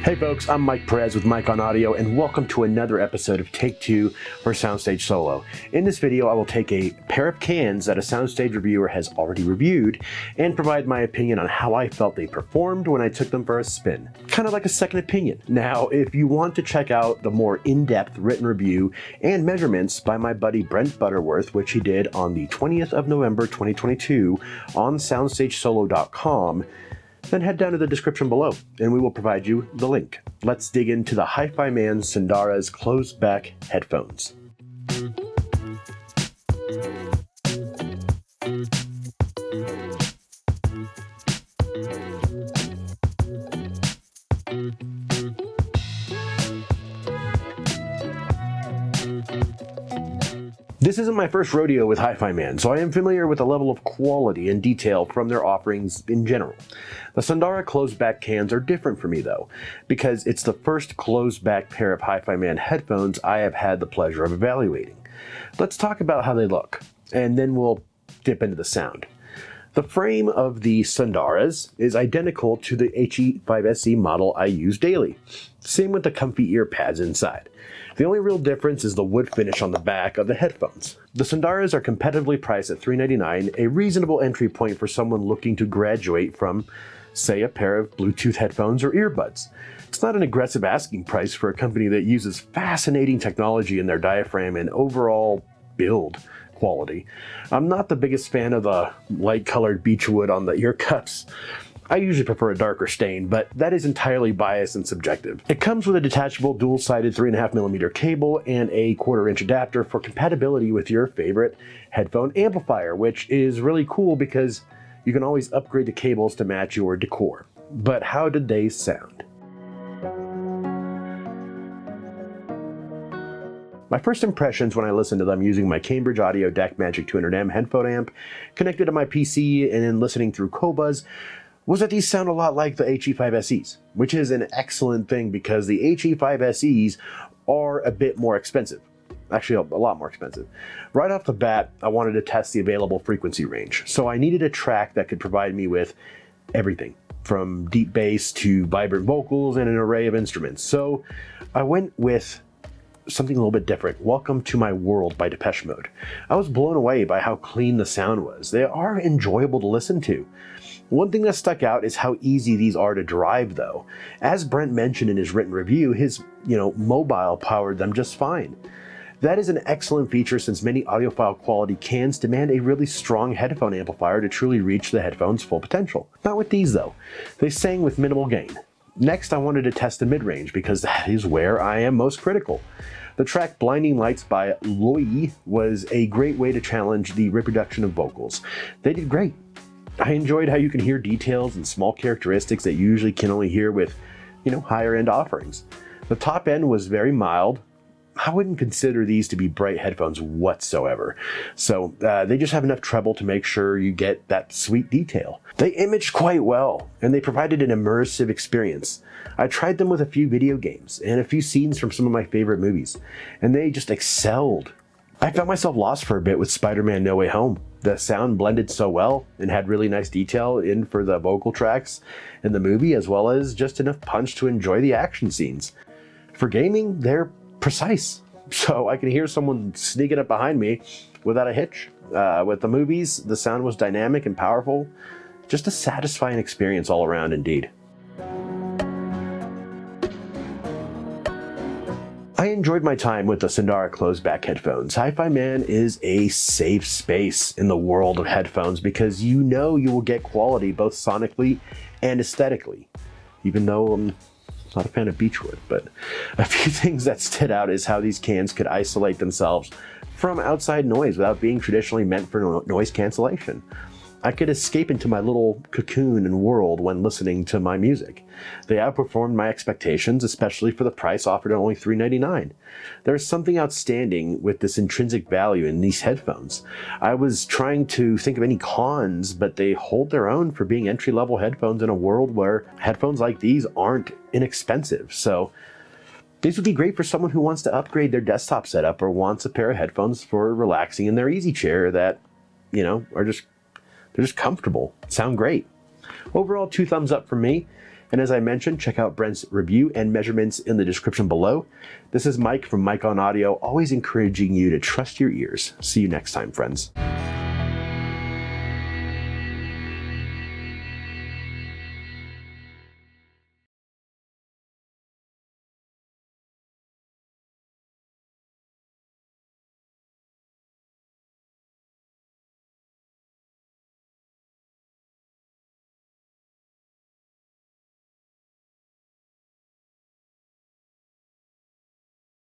Hey folks, I'm Mike Perez with Mike on Audio, and welcome to another episode of Take 2 for SoundStage Solo. In this video, I will take a pair of cans that a SoundStage reviewer has already reviewed and provide my opinion on how I felt they performed when I took them for a spin. Kind of like a second opinion. Now, if you want to check out the more in-depth written review and measurements by my buddy Brent Butterworth, which he did on the 20th of November 2022 on SoundStageSolo.com, then head down to the description below and we will provide you the link. Let's dig into the HiFiMan Sundara Closed-Back headphones. This isn't my first rodeo with HiFiMan, so I am familiar with the level of quality and detail from their offerings in general. The Sundara Closed-Back cans are different for me though, because it's the first closed-back pair of HiFiMan headphones I have had the pleasure of evaluating. Let's talk about how they look, and then we'll dip into the sound. The frame of the Sundaras is identical to the HE5SE model I use daily. Same with the comfy ear pads inside. The only real difference is the wood finish on the back of the headphones. The Sundaras are competitively priced at $399, a reasonable entry point for someone looking to graduate from, say, a pair of Bluetooth headphones or earbuds. It's not an aggressive asking price for a company that uses fascinating technology in their diaphragm and overall build quality. I'm not the biggest fan of the light-colored beechwood on the ear cups. I usually prefer a darker stain, but that is entirely biased and subjective. It comes with a detachable dual-sided 3.5mm cable and a 1/4-inch adapter for compatibility with your favorite headphone amplifier, which is really cool because you can always upgrade the cables to match your decor. But how did they sound? My first impressions when I listened to them using my Cambridge Audio DEC Magic 200M headphone amp connected to my PC and then listening through Qobuz was that these sound a lot like the HE5SEs, which is an excellent thing because the HE5SEs are a bit more expensive. Actually, a lot more expensive. Right off the bat, I wanted to test the available frequency range, so I needed a track that could provide me with everything, from deep bass to vibrant vocals and an array of instruments. So I went with something a little bit different. Welcome to My World by Depeche Mode. I was blown away by how clean the sound was. They are enjoyable to listen to. One thing that stuck out is how easy these are to drive though. As Brent mentioned in his written review, his mobile powered them just fine. That is an excellent feature since many audiophile quality cans demand a really strong headphone amplifier to truly reach the headphone's full potential. Not with these though. They sang with minimal gain. Next, I wanted to test the mid-range because that is where I am most critical. The track Blinding Lights by Loy was a great way to challenge the reproduction of vocals. They did great. I enjoyed how you can hear details and small characteristics that you usually can only hear with, higher end offerings. The top end was very mild. I wouldn't consider these to be bright headphones whatsoever. So they just have enough treble to make sure you get that sweet detail. They imaged quite well and they provided an immersive experience. I tried them with a few video games and a few scenes from some of my favorite movies, and they just excelled. I found myself lost for a bit with Spider-Man No Way Home. The sound blended so well and had really nice detail in for the vocal tracks in the movie, as well as just enough punch to enjoy the action scenes. For gaming, they're precise, so I can hear someone sneaking up behind me without a hitch. With the movies, the sound was dynamic and powerful. Just a satisfying experience all around indeed. I enjoyed my time with the Sundara Closed-Back headphones. HiFiMan is a safe space in the world of headphones because you will get quality both sonically and aesthetically. Even though I'm not a fan of beechwood, but a few things that stood out is how these cans could isolate themselves from outside noise without being traditionally meant for noise cancellation. I could escape into my little cocoon and world when listening to my music. They outperformed my expectations, especially for the price offered at only $399. There's something outstanding with this intrinsic value in these headphones. I was trying to think of any cons, but they hold their own for being entry-level headphones in a world where headphones like these aren't inexpensive. So these would be great for someone who wants to upgrade their desktop setup or wants a pair of headphones for relaxing in their easy chair that, are just comfortable, sound great. Overall, 2 thumbs up from me. And as I mentioned, check out Brent's review and measurements in the description below. This is Mike from Mike on Audio, always encouraging you to trust your ears. See you next time, friends.